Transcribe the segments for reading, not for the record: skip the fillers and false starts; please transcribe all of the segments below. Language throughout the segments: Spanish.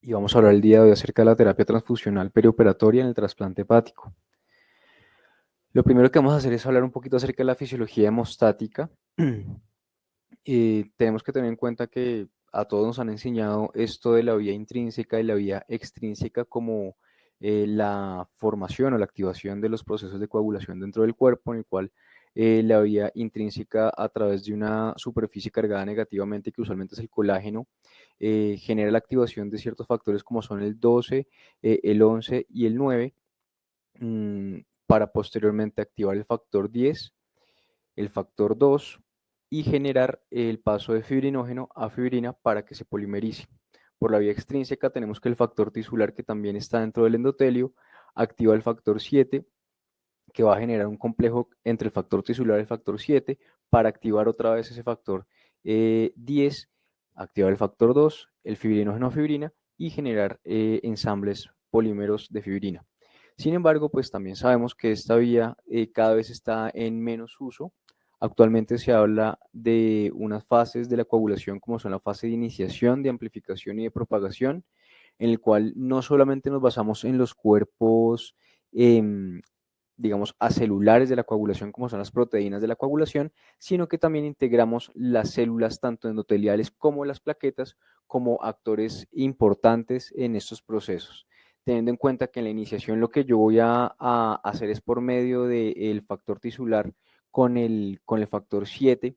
y vamos a hablar el día de hoy acerca de la terapia transfusional perioperatoria en el trasplante hepático. Lo primero que vamos a hacer es hablar un poquito acerca de la fisiología hemostática. Tenemos que tener en cuenta que a todos nos han enseñado esto de la vía intrínseca y la vía extrínseca como la formación o la activación de los procesos de coagulación dentro del cuerpo, en el cual la vía intrínseca a través de una superficie cargada negativamente, que usualmente es el colágeno, genera la activación de ciertos factores como son el 12, el 11 y el 9, para posteriormente activar el factor 10, el factor 2 y generar el paso de fibrinógeno a fibrina para que se polimerice. Por la vía extrínseca tenemos que el factor tisular, que también está dentro del endotelio, activa el factor 7, que va a generar un complejo entre el factor tisular y el factor 7 para activar otra vez ese factor 10, activar el factor 2, el fibrinógeno fibrina y generar ensambles polímeros de fibrina. Sin embargo, pues también sabemos que esta vía cada vez está en menos uso. Actualmente se habla de unas fases de la coagulación como son la fase de iniciación, de amplificación y de propagación, en el cual no solamente nos basamos en los cuerpos digamos, acelulares de la coagulación, como son las proteínas de la coagulación, sino que también integramos las células, tanto endoteliales como las plaquetas, como actores importantes en estos procesos. Teniendo en cuenta que en la iniciación lo que yo voy a hacer es por medio del factor tisular con el factor 7,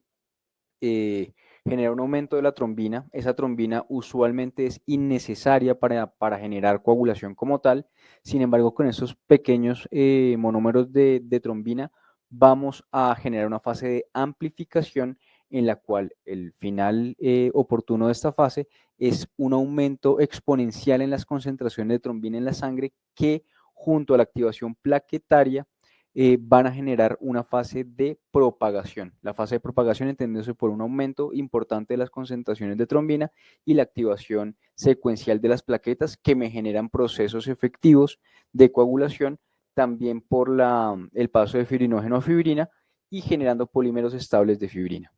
genera un aumento de la trombina. Esa trombina usualmente es innecesaria para generar coagulación como tal. Sin embargo, con esos pequeños monómeros de trombina vamos a generar una fase de amplificación en la cual el final oportuno de esta fase es un aumento exponencial en las concentraciones de trombina en la sangre que junto a la activación plaquetaria van a generar una fase de propagación. La fase de propagación entendiéndose por un aumento importante de las concentraciones de trombina y la activación secuencial de las plaquetas que me generan procesos efectivos de coagulación, también por el paso de fibrinógeno a fibrina y generando polímeros estables de fibrina.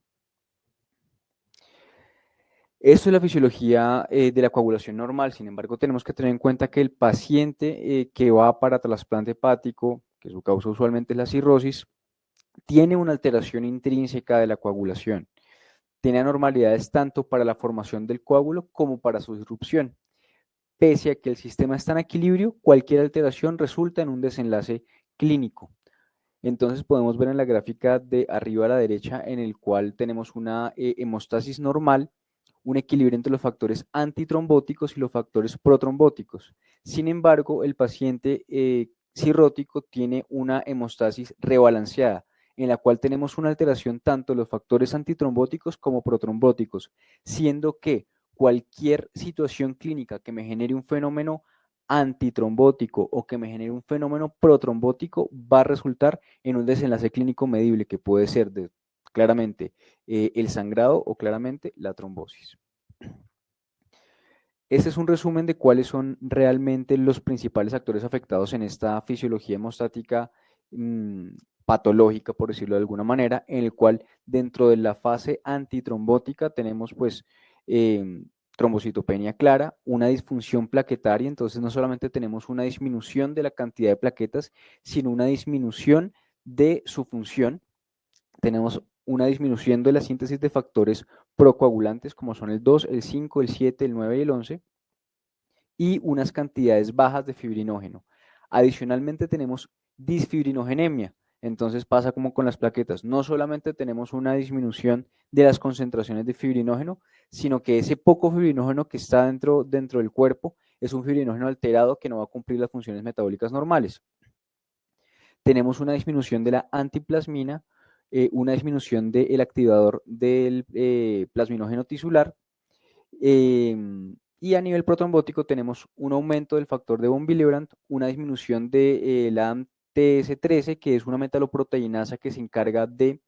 Esto es la fisiología de la coagulación normal. Sin embargo, tenemos que tener en cuenta que el paciente que va para trasplante hepático, que su causa usualmente es la cirrosis, tiene una alteración intrínseca de la coagulación. Tiene anormalidades tanto para la formación del coágulo como para su disrupción. Pese a que el sistema está en equilibrio, cualquier alteración resulta en un desenlace clínico. Entonces podemos ver en la gráfica de arriba a la derecha en el cual tenemos una hemostasis normal, un equilibrio entre los factores antitrombóticos y los factores protrombóticos. Sin embargo, el paciente cirrótico tiene una hemostasis rebalanceada, en la cual tenemos una alteración tanto de los factores antitrombóticos como protrombóticos, siendo que cualquier situación clínica que me genere un fenómeno antitrombótico o que me genere un fenómeno protrombótico va a resultar en un desenlace clínico medible que puede ser claramente el sangrado o claramente la trombosis. Este es un resumen de cuáles son realmente los principales actores afectados en esta fisiología hemostática patológica, por decirlo de alguna manera, en el cual dentro de la fase antitrombótica tenemos pues trombocitopenia clara, una disfunción plaquetaria. Entonces no solamente tenemos una disminución de la cantidad de plaquetas, sino una disminución de su función. Tenemos una disminución de la síntesis de factores procoagulantes como son el 2, el 5, el 7, el 9 y el 11, y unas cantidades bajas de fibrinógeno. Adicionalmente tenemos disfibrinogenemia. Entonces pasa como con las plaquetas. No solamente tenemos una disminución de las concentraciones de fibrinógeno, sino que ese poco fibrinógeno que está dentro del cuerpo es un fibrinógeno alterado que no va a cumplir las funciones metabólicas normales. Tenemos una disminución de la antiplasmina, una disminución del activador del plasminógeno tisular, y a nivel protrombótico tenemos un aumento del factor de von Willebrand, una disminución de la AMTS13, que es una metaloproteinasa que se encarga de,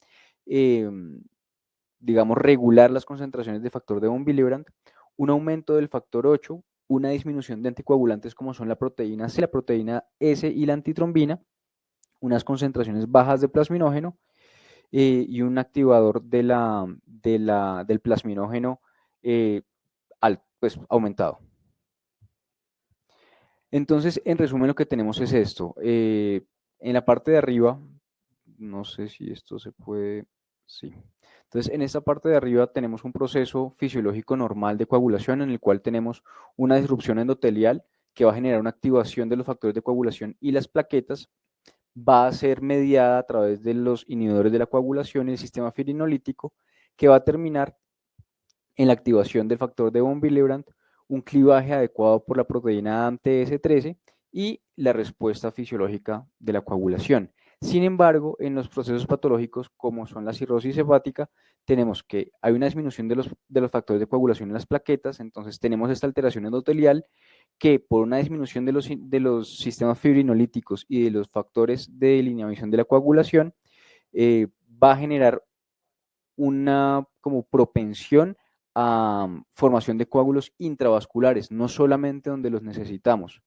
digamos, regular las concentraciones de factor de von Willebrand, un aumento del factor 8, una disminución de anticoagulantes como son la proteína C, la proteína S y la antitrombina, unas concentraciones bajas de plasminógeno y un activador del plasminógeno pues, aumentado. Entonces, en resumen, lo que tenemos es esto. En la parte de arriba, no sé si esto se puede, sí. Entonces, en esta parte de arriba tenemos un proceso fisiológico normal de coagulación en el cual tenemos una disrupción endotelial que va a generar una activación de los factores de coagulación y las plaquetas va a ser mediada a través de los inhibidores de la coagulación y el sistema fibrinolítico que va a terminar en la activación del factor de von Willebrand, un clivaje adecuado por la proteína AMTS13 y la respuesta fisiológica de la coagulación. Sin embargo, en los procesos patológicos, como son la cirrosis hepática, tenemos que hay una disminución de los factores de coagulación en las plaquetas, entonces tenemos esta alteración endotelial que por una disminución de los sistemas fibrinolíticos y de los factores de lineamiento de la coagulación, va a generar una como propensión a formación de coágulos intravasculares, no solamente donde los necesitamos.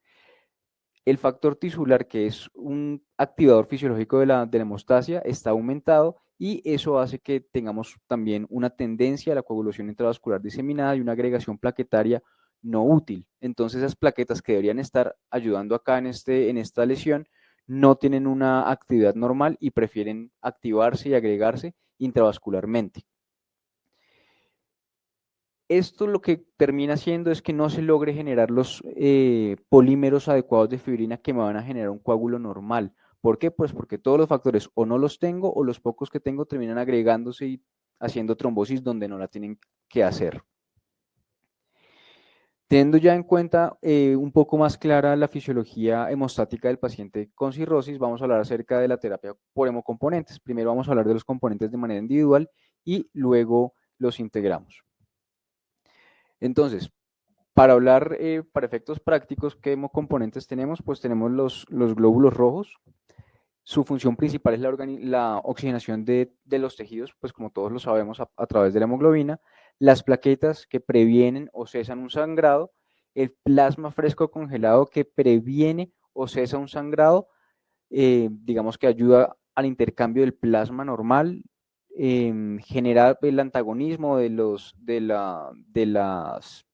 El factor tisular, que es un activador fisiológico de la hemostasia, está aumentado y eso hace que tengamos también una tendencia a la coagulación intravascular diseminada y una agregación plaquetaria no útil. Entonces, esas plaquetas que deberían estar ayudando acá en esta lesión no tienen una actividad normal y prefieren activarse y agregarse intravascularmente. Esto lo que termina haciendo es que no se logre generar los polímeros adecuados de fibrina que me van a generar un coágulo normal. ¿Por qué? Pues porque todos los factores o no los tengo o los pocos que tengo terminan agregándose y haciendo trombosis donde no la tienen que hacer. Teniendo ya en cuenta un poco más clara la fisiología hemostática del paciente con cirrosis, vamos a hablar acerca de la terapia por hemocomponentes. Primero vamos a hablar de los componentes de manera individual y luego los integramos. Entonces, para hablar, para efectos prácticos, ¿qué hemocomponentes tenemos? Pues tenemos los glóbulos rojos. Su función principal es la oxigenación de los tejidos, pues como todos lo sabemos, a través de la hemoglobina. Las plaquetas que previenen o cesan un sangrado. El plasma fresco congelado que previene o cesa un sangrado, digamos que ayuda al intercambio del plasma normal, genera el antagonismo de las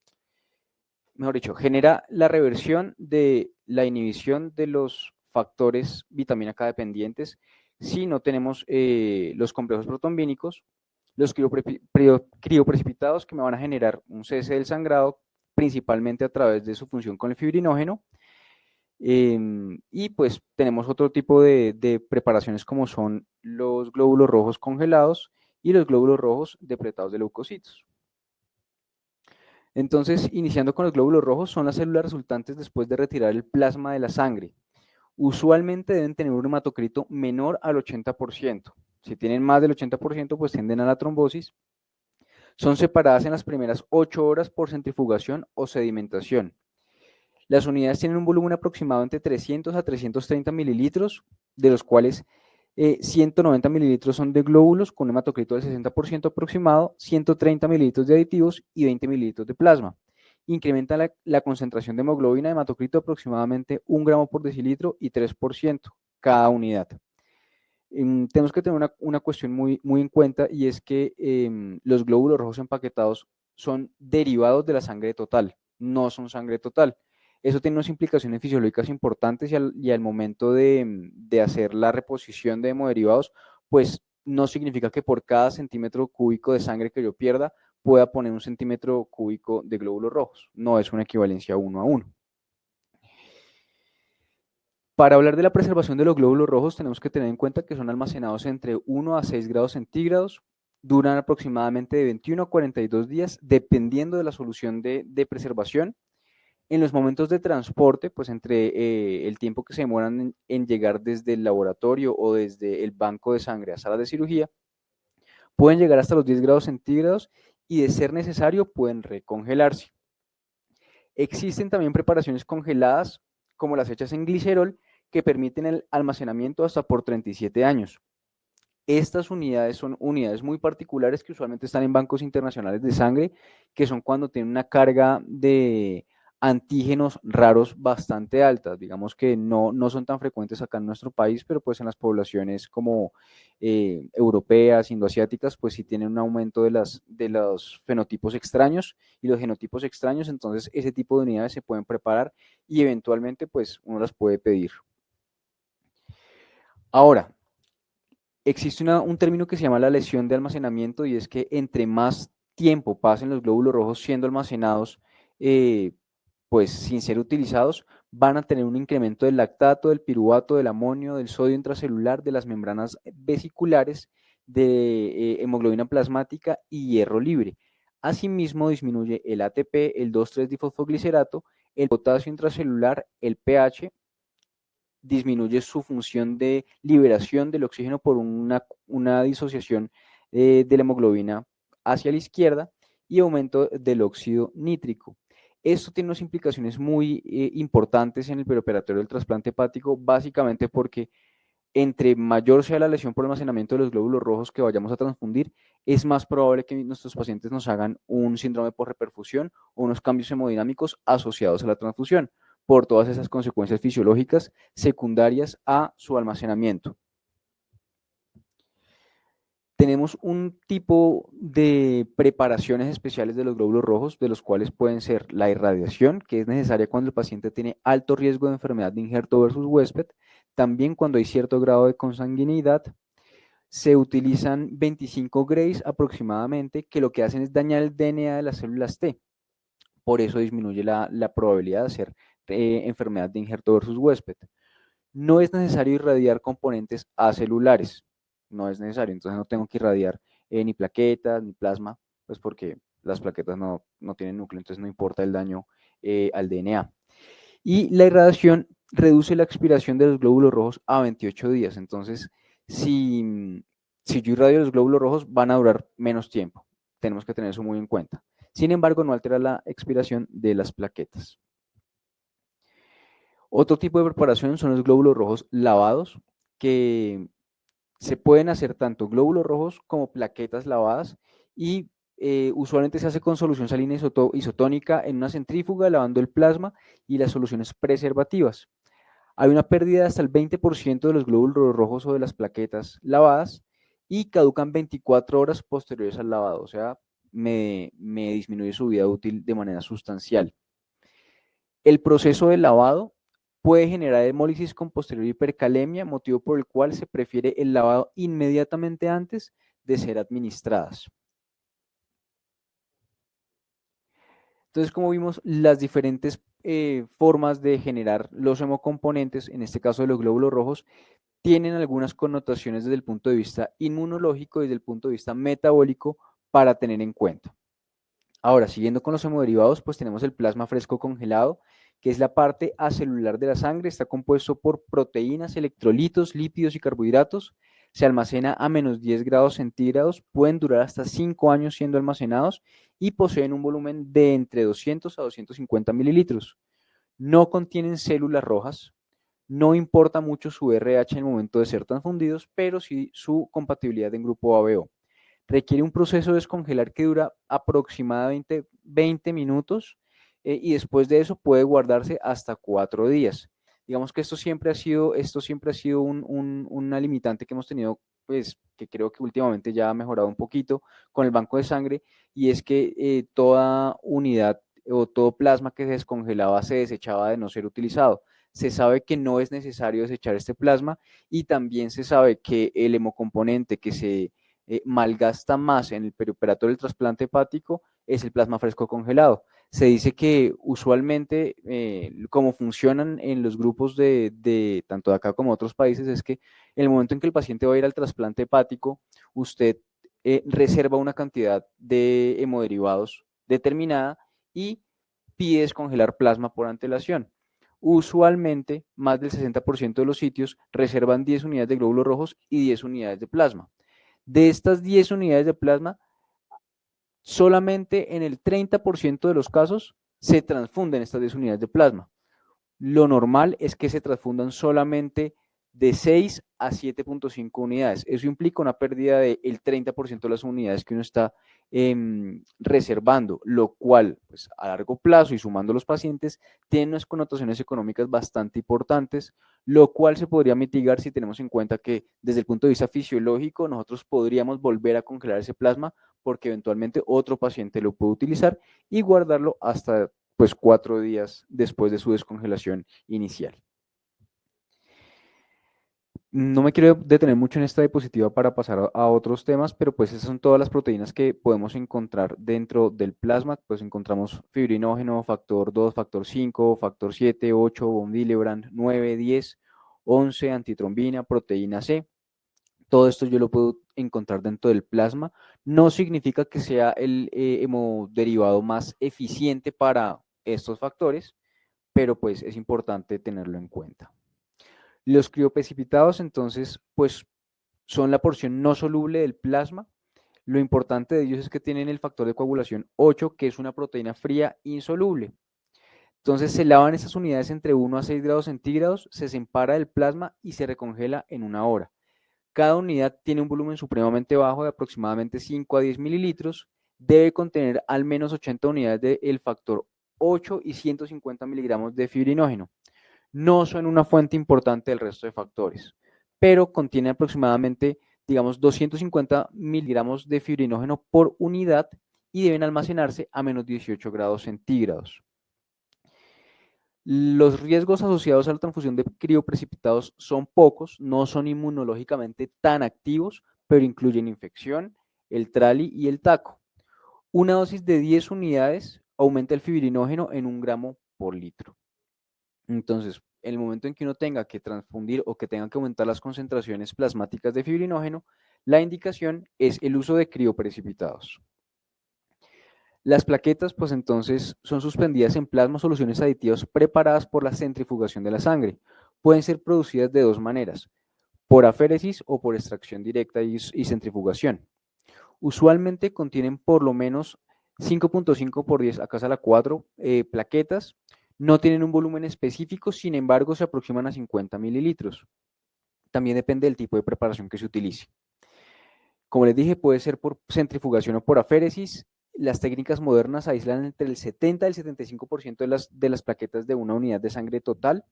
mejor dicho, genera la reversión de la inhibición de los factores vitamina K dependientes si no tenemos los complejos protombínicos, los crioprecipitados que me van a generar un cese del sangrado, principalmente a través de su función con el fibrinógeno. Y pues tenemos otro tipo de preparaciones como son los glóbulos rojos congelados y los glóbulos rojos depletados de leucocitos. Entonces, iniciando con los glóbulos rojos, son las células resultantes después de retirar el plasma de la sangre. Usualmente deben tener un hematocrito menor al 80%. Si tienen más del 80%, pues tienden a la trombosis. Son separadas en las primeras 8 horas por centrifugación o sedimentación. Las unidades tienen un volumen aproximado entre 300 a 330 mililitros, de los cuales 190 mililitros son de glóbulos con un hematocrito del 60% aproximado, 130 mililitros de aditivos y 20 mililitros de plasma. Incrementa la concentración de hemoglobina de hematocrito aproximadamente 1 gramo por decilitro y 3% cada unidad. Tenemos que tener una cuestión muy en cuenta y es que los glóbulos rojos empaquetados son derivados de la sangre total, no son sangre total. Eso tiene unas implicaciones fisiológicas importantes y al momento de hacer la reposición de hemoderivados, pues no significa que por cada centímetro cúbico de sangre que yo pierda pueda poner un centímetro cúbico de glóbulos rojos. No es una equivalencia 1 a 1. Para hablar de la preservación de los glóbulos rojos tenemos que tener en cuenta que son almacenados entre 1 a 6 grados centígrados, duran aproximadamente de 21 a 42 días, dependiendo de la solución de preservación. En los momentos de transporte, pues entre el tiempo que se demoran en llegar desde el laboratorio o desde el banco de sangre a sala de cirugía, pueden llegar hasta los 10 grados centígrados y de ser necesario pueden recongelarse. Existen también preparaciones congeladas como las hechas en glicerol que permiten el almacenamiento hasta por 37 años. Estas unidades son unidades muy particulares que usualmente están en bancos internacionales de sangre, que son cuando tienen una carga de antígenos raros bastante altas, digamos que no son tan frecuentes acá en nuestro país, pero pues en las poblaciones como europeas, indoasiáticas, pues sí tienen un aumento de los fenotipos extraños y los genotipos extraños, entonces ese tipo de unidades se pueden preparar y eventualmente pues uno las puede pedir. Ahora, existe un término que se llama la lesión de almacenamiento y es que entre más tiempo pasen los glóbulos rojos siendo almacenados, pues sin ser utilizados, van a tener un incremento del lactato, del piruvato, del amonio, del sodio intracelular, de las membranas vesiculares, de hemoglobina plasmática y hierro libre. Asimismo, disminuye el ATP, el 2,3-difosfoglicerato, el potasio intracelular, el pH, disminuye su función de liberación del oxígeno por una disociación de la hemoglobina hacia la izquierda y aumento del óxido nítrico. Esto tiene unas implicaciones muy importantes en el perioperatorio del trasplante hepático, básicamente porque entre mayor sea la lesión por almacenamiento de los glóbulos rojos que vayamos a transfundir, es más probable que nuestros pacientes nos hagan un síndrome por reperfusión o unos cambios hemodinámicos asociados a la transfusión, por todas esas consecuencias fisiológicas secundarias a su almacenamiento. Tenemos un tipo de preparaciones especiales de los glóbulos rojos, de los cuales pueden ser la irradiación, que es necesaria cuando el paciente tiene alto riesgo de enfermedad de injerto versus huésped, también cuando hay cierto grado de consanguinidad. Se utilizan 25 Grays aproximadamente, que lo que hacen es dañar el DNA de las células T. Por eso disminuye la probabilidad de hacer enfermedad de injerto versus huésped. No es necesario irradiar componentes acelulares, no es necesario, entonces no tengo que irradiar ni plaquetas ni plasma, pues porque las plaquetas no tienen núcleo, entonces no importa el daño al DNA. Y la irradiación reduce la expiración de los glóbulos rojos a 28 días, entonces si yo irradio los glóbulos rojos van a durar menos tiempo, tenemos que tener eso muy en cuenta. Sin embargo, no altera la expiración de las plaquetas. Otro tipo de preparación son los glóbulos rojos lavados, que se pueden hacer tanto glóbulos rojos como plaquetas lavadas y usualmente se hace con solución salina isotónica en una centrífuga, lavando el plasma y las soluciones preservativas. Hay una pérdida de hasta el 20% de los glóbulos rojos o de las plaquetas lavadas y caducan 24 horas posteriores al lavado, o sea, me disminuye su vida útil de manera sustancial. El proceso de lavado puede generar hemólisis con posterior hipercalemia, motivo por el cual se prefiere el lavado inmediatamente antes de ser administradas. Entonces, como vimos, las diferentes formas de generar los hemocomponentes, en este caso de los glóbulos rojos, tienen algunas connotaciones desde el punto de vista inmunológico y desde el punto de vista metabólico para tener en cuenta. Ahora, siguiendo con los hemoderivados, pues tenemos el plasma fresco congelado, que es la parte acelular de la sangre, está compuesto por proteínas, electrolitos, lípidos y carbohidratos, se almacena a menos 10 grados centígrados, pueden durar hasta 5 años siendo almacenados y poseen un volumen de entre 200 a 250 mililitros. No contienen células rojas, no importa mucho su RH en el momento de ser transfundidos, pero sí su compatibilidad en grupo ABO. Requiere un proceso de descongelar que dura aproximadamente 20 minutos y después de eso puede guardarse hasta 4 días. Digamos que esto siempre ha sido una limitante que hemos tenido, pues que creo que últimamente ya ha mejorado un poquito con el banco de sangre, y es que toda unidad o todo plasma que se descongelaba se desechaba de no ser utilizado. Se sabe que no es necesario desechar este plasma y también se sabe que el hemocomponente que se malgasta más en el perioperatorio del trasplante hepático es el plasma fresco congelado. Se dice que usualmente, como funcionan en los grupos tanto de acá como de otros países, es que en el momento en que el paciente va a ir al trasplante hepático, usted reserva una cantidad de hemoderivados determinada y pide descongelar plasma por antelación. Usualmente, más del 60% de los sitios reservan 10 unidades de glóbulos rojos y 10 unidades de plasma. De estas 10 unidades de plasma, solamente en el 30% de los casos se transfunden estas 10 unidades de plasma. Lo normal es que se transfundan solamente de 6 a 7.5 unidades. Eso implica una pérdida del 30% de las unidades que uno está reservando, lo cual pues, a largo plazo y sumando los pacientes tiene unas connotaciones económicas bastante importantes, lo cual se podría mitigar si tenemos en cuenta que desde el punto de vista fisiológico nosotros podríamos volver a congelar ese plasma porque eventualmente otro paciente lo puede utilizar y guardarlo hasta pues 4 días después de su descongelación inicial. No me quiero detener mucho en esta diapositiva para pasar a otros temas, pero pues esas son todas las proteínas que podemos encontrar dentro del plasma. Pues encontramos fibrinógeno, factor 2, factor 5, factor 7, 8, von Willebrand, 9, 10, 11, antitrombina, proteína C. Todo esto yo lo puedo encontrar dentro del plasma. No significa que sea el hemodiderivado más eficiente para estos factores, pero pues es importante tenerlo en cuenta. Los crioprecipitados, entonces, pues son la porción no soluble del plasma. Lo importante de ellos es que tienen el factor de coagulación 8, que es una proteína fría insoluble. Entonces se lavan esas unidades entre 1 a 6 grados centígrados, se separa del plasma y se recongela en 1 hora. Cada unidad tiene un volumen supremamente bajo de aproximadamente 5 a 10 mililitros. Debe contener al menos 80 unidades del factor 8 y 150 miligramos de fibrinógeno. No son una fuente importante del resto de factores, pero contiene aproximadamente, digamos, 250 miligramos de fibrinógeno por unidad y deben almacenarse a menos 18 grados centígrados. Los riesgos asociados a la transfusión de crioprecipitados son pocos, no son inmunológicamente tan activos, pero incluyen infección, el trali y el taco. Una dosis de 10 unidades aumenta el fibrinógeno en 1 gramo por litro. Entonces, el momento en que uno tenga que transfundir o que tenga que aumentar las concentraciones plasmáticas de fibrinógeno, la indicación es el uso de crioprecipitados. Las plaquetas, pues entonces, son suspendidas en plasma soluciones aditivas preparadas por la centrifugación de la sangre. Pueden ser producidas de dos maneras, por aféresis o por extracción directa y centrifugación. Usualmente contienen por lo menos 5.5 por 10 a casa a la 4 plaquetas. No tienen un volumen específico, sin embargo, se aproximan a 50 mililitros. También depende del tipo de preparación que se utilice. Como les dije, puede ser por centrifugación o por aféresis. Las técnicas modernas aíslan entre el 70 y el 75% de las plaquetas de una unidad de sangre total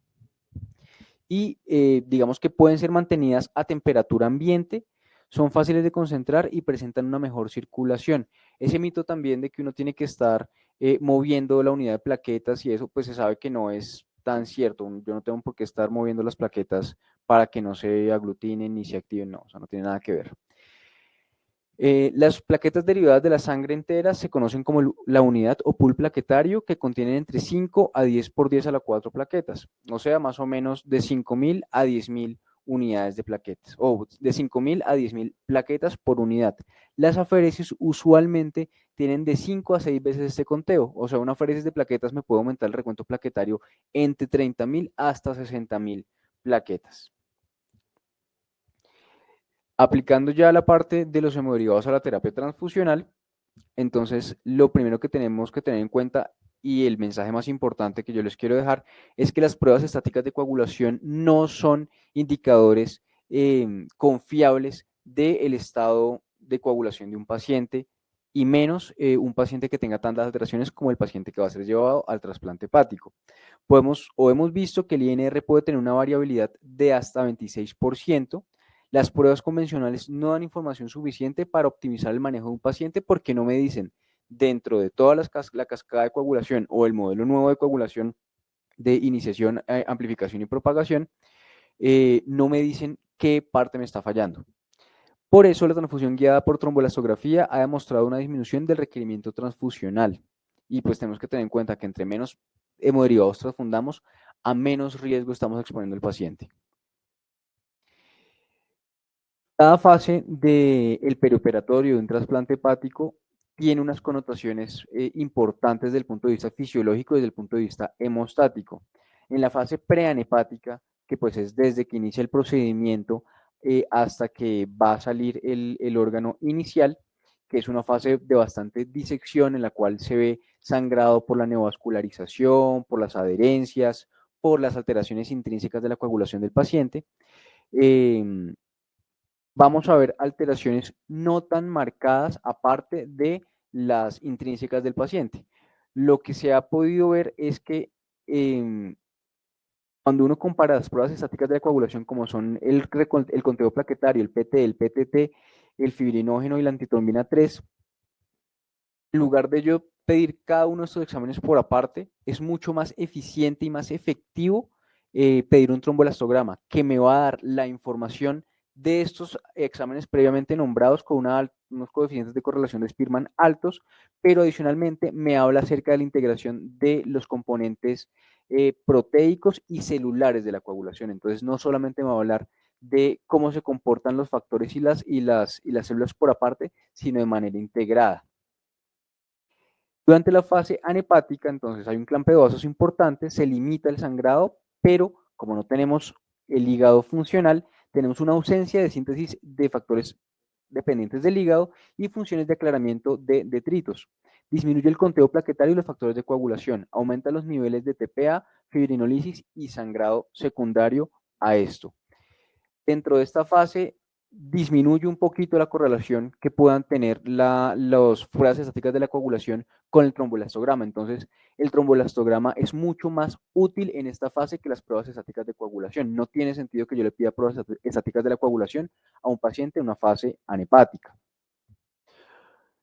y digamos que pueden ser mantenidas a temperatura ambiente, son fáciles de concentrar y presentan una mejor circulación. Ese mito también de que uno tiene que estar moviendo la unidad de plaquetas y eso, pues se sabe que no es tan cierto. Yo no tengo por qué estar moviendo las plaquetas para que no se aglutinen ni se activen, no, o sea, no tiene nada que ver. Las plaquetas derivadas de la sangre entera se conocen como la unidad o pool plaquetario, que contienen entre 5 a 10 por 10 a la 4 plaquetas, o sea, más o menos de 5.000 a 10.000 unidades de plaquetas, o de 5.000 a 10.000 plaquetas por unidad. Las aféresis usualmente tienen de 5 a 6 veces este conteo, o sea, una aféresis de plaquetas me puede aumentar el recuento plaquetario entre 30.000 hasta 60.000 plaquetas. Aplicando ya la parte de los hemoderivados a la terapia transfusional, entonces lo primero que tenemos que tener en cuenta y el mensaje más importante que yo les quiero dejar es que las pruebas estáticas de coagulación no son indicadores confiables del estado de coagulación de un paciente y menos un paciente que tenga tantas alteraciones como el paciente que va a ser llevado al trasplante hepático. Hemos visto que el INR puede tener una variabilidad de hasta 26%. Las pruebas convencionales no dan información suficiente para optimizar el manejo de un paciente porque no me dicen dentro de toda la cascada de coagulación o el modelo nuevo de coagulación de iniciación, amplificación y propagación, no me dicen qué parte me está fallando. Por eso la transfusión guiada por tromboelastografía ha demostrado una disminución del requerimiento transfusional. Y pues tenemos que tener en cuenta que entre menos hemoderivados transfundamos, a menos riesgo estamos exponiendo al paciente. Cada fase del perioperatorio de un trasplante hepático tiene unas connotaciones importantes desde el punto de vista fisiológico y desde el punto de vista hemostático. En la fase preanhepática, que pues es desde que inicia el procedimiento hasta que va a salir el órgano inicial, que es una fase de bastante disección en la cual se ve sangrado por la neovascularización, por las adherencias, por las alteraciones intrínsecas de la coagulación del paciente. vamos a ver alteraciones no tan marcadas aparte de las intrínsecas del paciente. Lo que se ha podido ver es que cuando uno compara las pruebas estáticas de la coagulación, como son el conteo plaquetario, el PT, el PTT, el fibrinógeno y la antitrombina 3, en lugar de yo pedir cada uno de estos exámenes por aparte, es mucho más eficiente y más efectivo pedir un tromboelastograma que me va a dar la información de estos exámenes previamente nombrados con unos coeficientes de correlación de Spearman altos, pero adicionalmente me habla acerca de la integración de los componentes proteicos y celulares de la coagulación. Entonces, no solamente me va a hablar de cómo se comportan los factores y las células por aparte, sino de manera integrada. Durante la fase anhepática, entonces hay un clampeo de vasos importante, se limita el sangrado, pero como no tenemos el hígado funcional, tenemos una ausencia de síntesis de factores dependientes del hígado y funciones de aclaramiento de detritos. Disminuye el conteo plaquetario y los factores de coagulación, aumenta los niveles de TPA, fibrinolisis y sangrado secundario a esto. Dentro de esta fase disminuye un poquito la correlación que puedan tener las pruebas estáticas de la coagulación con el tromboelastograma. Entonces, el tromboelastograma es mucho más útil en esta fase que las pruebas estáticas de coagulación. No tiene sentido que yo le pida pruebas estáticas de la coagulación a un paciente en una fase anhepática.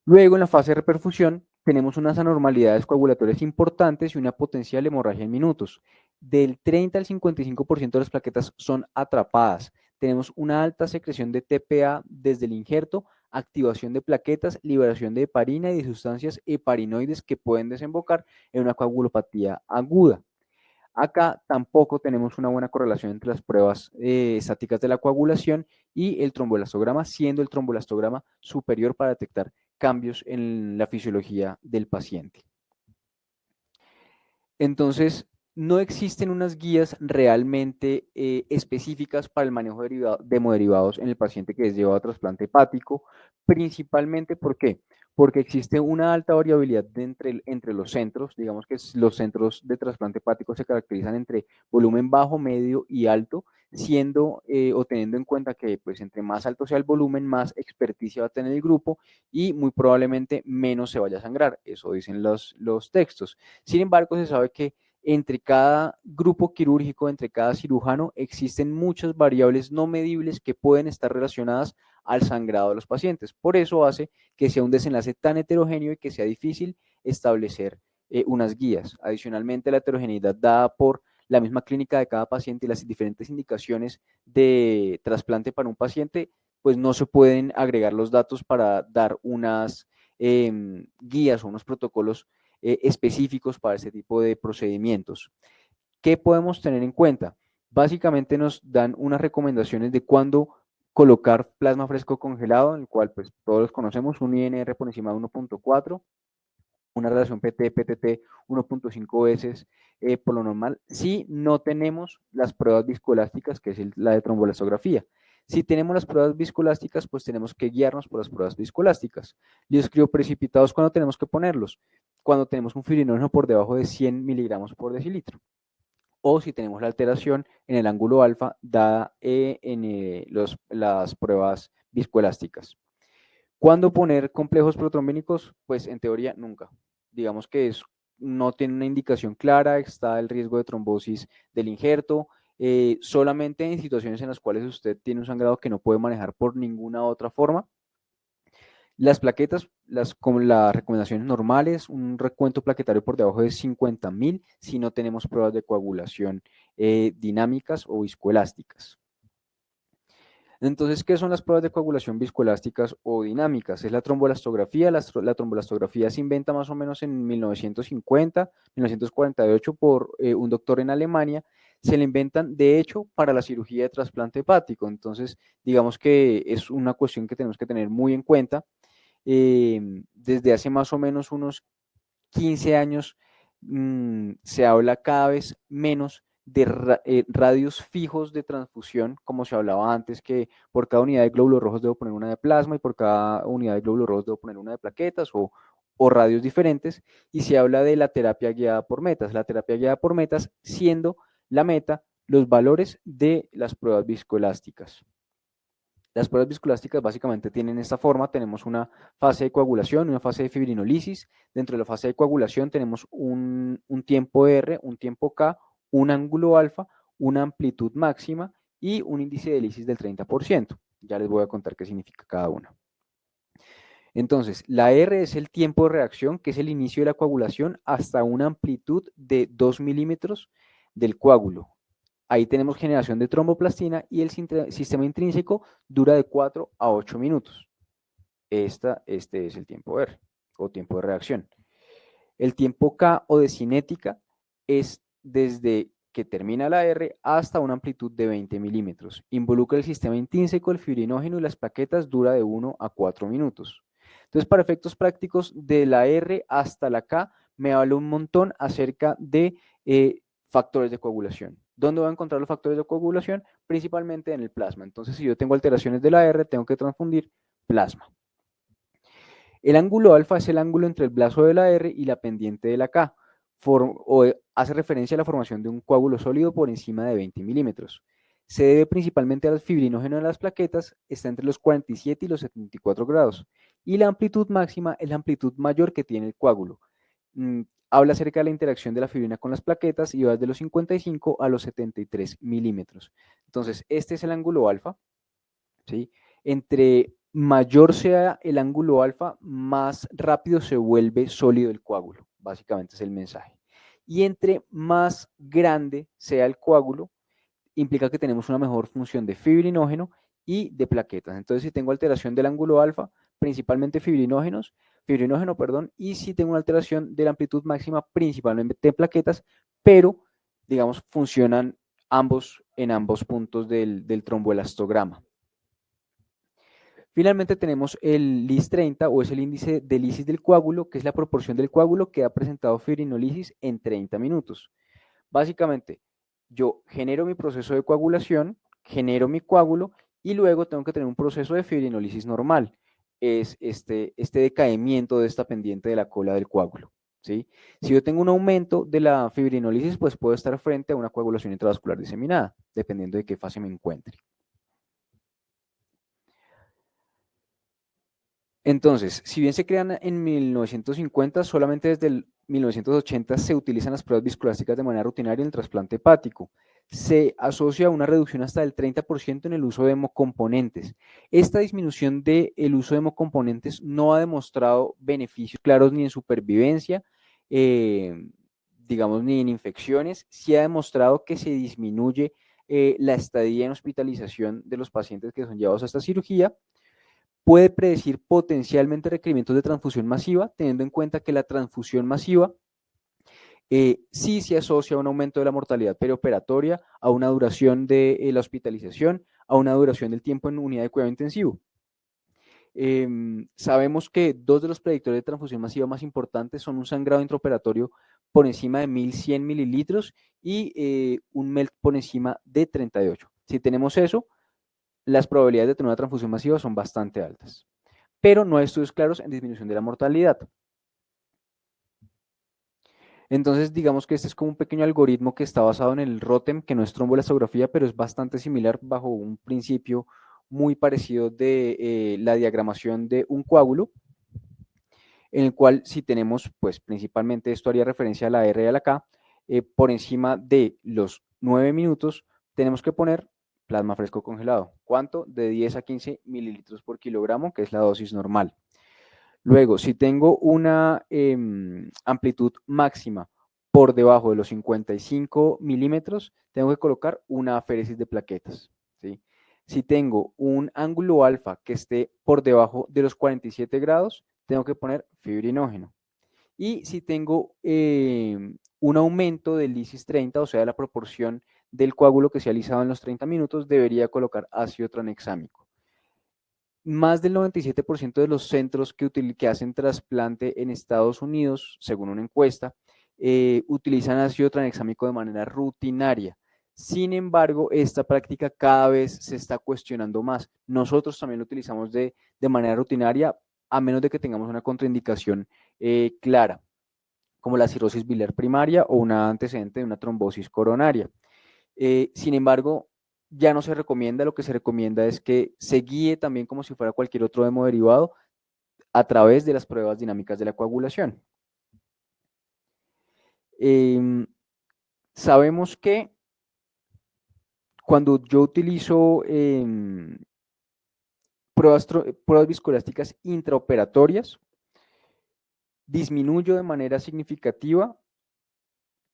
Luego, en la fase de reperfusión, tenemos unas anormalidades coagulatorias importantes y una potencial hemorragia en minutos. Del 30 al 55% de las plaquetas son atrapadas. Tenemos una alta secreción de TPA desde el injerto, activación de plaquetas, liberación de heparina y de sustancias heparinoides que pueden desembocar en una coagulopatía aguda. Acá tampoco tenemos una buena correlación entre las pruebas estáticas de la coagulación y el tromboelastograma, siendo el tromboelastograma superior para detectar cambios en la fisiología del paciente. Entonces, no existen unas guías realmente específicas para el manejo de hemoderivados en el paciente que es llevado a trasplante hepático, principalmente ¿por qué? Porque existe una alta variabilidad entre los centros, digamos que los centros de trasplante hepático se caracterizan entre volumen bajo, medio y alto, siendo o teniendo en cuenta que pues entre más alto sea el volumen, más experticia va a tener el grupo y muy probablemente menos se vaya a sangrar, eso dicen los textos. Sin embargo, se sabe que entre cada grupo quirúrgico, entre cada cirujano, existen muchas variables no medibles que pueden estar relacionadas al sangrado de los pacientes. Por eso hace que sea un desenlace tan heterogéneo y que sea difícil establecer unas guías. Adicionalmente, la heterogeneidad dada por la misma clínica de cada paciente y las diferentes indicaciones de trasplante para un paciente, pues no se pueden agregar los datos para dar unas guías o unos protocolos específicos para este tipo de procedimientos. ¿Qué podemos tener en cuenta? Básicamente nos dan unas recomendaciones de cuándo colocar plasma fresco congelado, en el cual pues todos conocemos, un INR por encima de 1.4, una relación PT-PTT 1.5 veces por lo normal, si no tenemos las pruebas viscoelásticas, que es la de tromboelastografía. Si tenemos las pruebas viscoelásticas, pues tenemos que guiarnos por las pruebas viscoelásticas. Los crioprecipitados, ¿cuándo tenemos que ponerlos? Cuando tenemos un fibrinógeno por debajo de 100 miligramos por decilitro. O si tenemos la alteración en el ángulo alfa dada en las pruebas viscoelásticas. ¿Cuándo poner complejos protrombínicos? Pues en teoría nunca. Digamos que no tiene una indicación clara, está el riesgo de trombosis del injerto, solamente en situaciones en las cuales usted tiene un sangrado que no puede manejar por ninguna otra forma. Las plaquetas, como las recomendaciones normales, un recuento plaquetario por debajo de 50.000 si no tenemos pruebas de coagulación dinámicas o viscoelásticas. Entonces, ¿qué son las pruebas de coagulación viscoelásticas o dinámicas? Es la tromboelastografía. La tromboelastografía se inventa más o menos en 1950, 1948 por un doctor en Alemania. Se le inventan, de hecho, para la cirugía de trasplante hepático. Entonces, digamos que es una cuestión que tenemos que tener muy en cuenta. Desde hace más o menos unos 15 años se habla cada vez menos de radios fijos de transfusión, como se hablaba antes, que por cada unidad de glóbulos rojos debo poner una de plasma y por cada unidad de glóbulos rojos debo poner una de plaquetas o radios diferentes, y se habla de la terapia guiada por metas. La terapia guiada por metas siendo la meta los valores de las pruebas viscoelásticas. Las pruebas viscoelásticas básicamente tienen esta forma. Tenemos una fase de coagulación y una fase de fibrinolisis. Dentro de la fase de coagulación tenemos un tiempo R, un tiempo K, un ángulo alfa, una amplitud máxima y un índice de lisis del 30%. Ya les voy a contar qué significa cada una. Entonces, la R es el tiempo de reacción, que es el inicio de la coagulación hasta una amplitud de 2 milímetros del coágulo. Ahí tenemos generación de tromboplastina y el sistema intrínseco dura de 4 a 8 minutos. Este es el tiempo R o tiempo de reacción. El tiempo K o de cinética es desde que termina la R hasta una amplitud de 20 milímetros. Involucra el sistema intrínseco, el fibrinógeno y las plaquetas, dura de 1 a 4 minutos. Entonces, para efectos prácticos, de la R hasta la K, me habla un montón acerca de factores de coagulación. ¿Dónde voy a encontrar los factores de coagulación? Principalmente en el plasma. Entonces, si yo tengo alteraciones de la R, tengo que transfundir plasma. El ángulo alfa es el ángulo entre el brazo de la R y la pendiente de la K. Hace referencia a la formación de un coágulo sólido por encima de 20 milímetros. Se debe principalmente al fibrinógeno de las plaquetas, está entre los 47 y los 74 grados. Y la amplitud máxima es la amplitud mayor que tiene el coágulo. Habla acerca de la interacción de la fibrina con las plaquetas y va desde los 55 a los 73 milímetros. Entonces, este es el ángulo alfa, ¿sí? Entre mayor sea el ángulo alfa, más rápido se vuelve sólido el coágulo. Básicamente es el mensaje. Y entre más grande sea el coágulo, implica que tenemos una mejor función de fibrinógeno y de plaquetas. Entonces, si tengo alteración del ángulo alfa, principalmente fibrinógeno, y si tengo una alteración de la amplitud máxima, principalmente de plaquetas, pero, digamos, funcionan ambos en ambos puntos del tromboelastograma. Finalmente tenemos el LIS30 o es el índice de lisis del coágulo, que es la proporción del coágulo que ha presentado fibrinolisis en 30 minutos. Básicamente, yo genero mi proceso de coagulación, genero mi coágulo y luego tengo que tener un proceso de fibrinolisis normal. Es este decaimiento de esta pendiente de la cola del coágulo, ¿sí? Si yo tengo un aumento de la fibrinolisis, pues puedo estar frente a una coagulación intravascular diseminada, dependiendo de qué fase me encuentre. Entonces, si bien se crean en 1950, solamente desde el 1980 se utilizan las pruebas viscoelásticas de manera rutinaria en el trasplante hepático. Se asocia a una reducción hasta del 30% en el uso de hemocomponentes. Esta disminución del uso de hemocomponentes no ha demostrado beneficios claros ni en supervivencia, digamos, ni en infecciones. Sí ha demostrado que se disminuye la estadía en hospitalización de los pacientes que son llevados a esta cirugía. Puede predecir potencialmente requerimientos de transfusión masiva, teniendo en cuenta que la transfusión masiva sí se asocia a un aumento de la mortalidad perioperatoria, a una duración de la hospitalización, a una duración del tiempo en unidad de cuidado intensivo. Sabemos que dos de los predictores de transfusión masiva más importantes son un sangrado intraoperatorio por encima de 1100 mililitros y un MELT por encima de 38. Si tenemos eso, las probabilidades de tener una transfusión masiva son bastante altas, pero no hay estudios claros en disminución de la mortalidad. Entonces, digamos que este es como un pequeño algoritmo que está basado en el ROTEM, que no es tromboelastografía, pero es bastante similar bajo un principio muy parecido de la diagramación de un coágulo, en el cual si tenemos, pues principalmente esto haría referencia a la R y a la K, por encima de los 9 minutos tenemos que poner plasma fresco congelado. ¿Cuánto? De 10 a 15 mililitros por kilogramo, que es la dosis normal. Luego, si tengo una amplitud máxima por debajo de los 55 milímetros, tengo que colocar una aféresis de plaquetas, ¿sí? Si tengo un ángulo alfa que esté por debajo de los 47 grados, tengo que poner fibrinógeno. Y si tengo un aumento del lisis 30, o sea, la proporción del coágulo que se ha alisado en los 30 minutos, debería colocar ácido tranexámico. Más del 97% de los centros que hacen trasplante en Estados Unidos, según una encuesta, utilizan ácido tranexámico de manera rutinaria. Sin embargo, esta práctica cada vez se está cuestionando más. Nosotros también lo utilizamos de manera rutinaria, a menos de que tengamos una contraindicación clara, como la cirrosis biliar primaria o un antecedente de una trombosis coronaria. Sin embargo, ya no se recomienda, lo que se recomienda es que se guíe también como si fuera cualquier otro hemoderivado a través de las pruebas dinámicas de la coagulación. Sabemos que cuando yo utilizo pruebas viscoelásticas intraoperatorias, disminuyo de manera significativa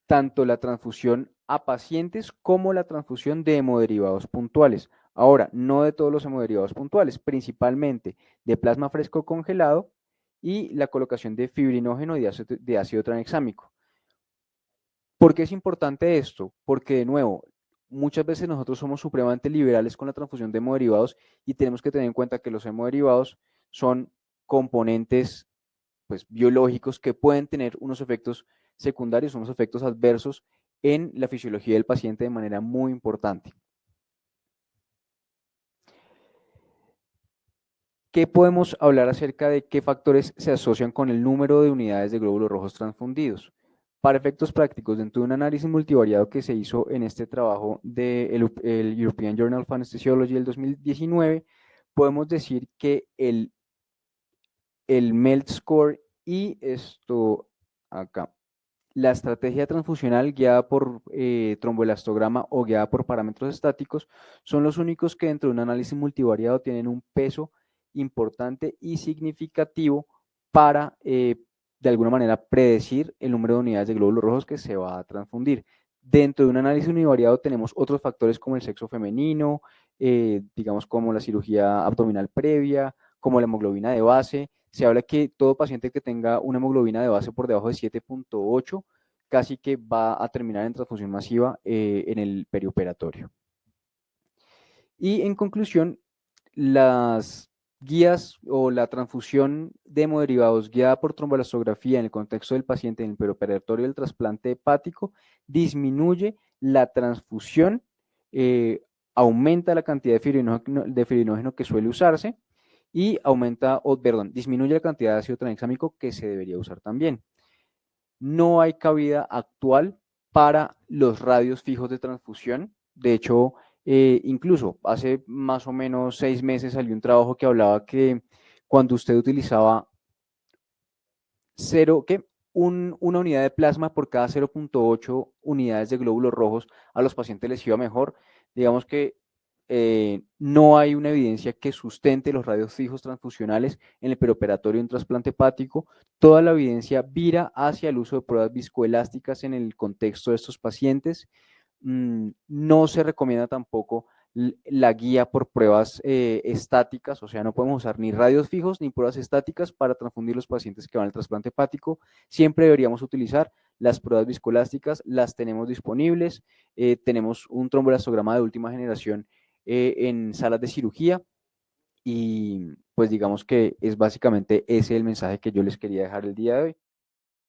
tanto la transfusión a pacientes como la transfusión de hemoderivados puntuales. Ahora, no de todos los hemoderivados puntuales, principalmente de plasma fresco congelado y la colocación de fibrinógeno de ácido tranexámico. ¿Por qué es importante esto? Porque, de nuevo, muchas veces nosotros somos supremamente liberales con la transfusión de hemoderivados y tenemos que tener en cuenta que los hemoderivados son componentes pues, biológicos que pueden tener unos efectos secundarios, unos efectos adversos en la fisiología del paciente de manera muy importante. ¿Qué podemos hablar acerca de qué factores se asocian con el número de unidades de glóbulos rojos transfundidos? Para efectos prácticos, dentro de un análisis multivariado que se hizo en este trabajo del European Journal of Anesthesiology del 2019, podemos decir que el MELT score y esto acá, la estrategia transfusional guiada por tromboelastograma o guiada por parámetros estáticos son los únicos que dentro de un análisis multivariado tienen un peso importante y significativo para, de alguna manera, predecir el número de unidades de glóbulos rojos que se va a transfundir. Dentro de un análisis univariado tenemos otros factores como el sexo femenino, digamos como la cirugía abdominal previa, como la hemoglobina de base. Se habla que todo paciente que tenga una hemoglobina de base por debajo de 7.8 casi que va a terminar en transfusión masiva en el perioperatorio. Y en conclusión, las guías o la transfusión de hemoderivados guiada por tromboelastografía en el contexto del paciente en el perioperatorio del trasplante hepático disminuye la transfusión, aumenta la cantidad de fibrinógeno que suele usarse y disminuye la cantidad de ácido tranexámico que se debería usar también. No hay cabida actual para los radios fijos de transfusión. De hecho, incluso hace más o menos 6 meses salió un trabajo que hablaba que cuando usted utilizaba una unidad de plasma por cada 0.8 unidades de glóbulos rojos, a los pacientes les iba mejor. Digamos que no hay una evidencia que sustente los radios fijos transfusionales en el perioperatorio de un trasplante hepático. Toda la evidencia vira hacia el uso de pruebas viscoelásticas en el contexto de estos pacientes. No se recomienda tampoco la guía por pruebas estáticas, o sea, no podemos usar ni radios fijos ni pruebas estáticas para transfundir los pacientes que van al trasplante hepático. Siempre deberíamos utilizar las pruebas viscoelásticas, las tenemos disponibles, tenemos un tromboelastograma de última generación en salas de cirugía y pues digamos que es básicamente ese el mensaje que yo les quería dejar el día de hoy.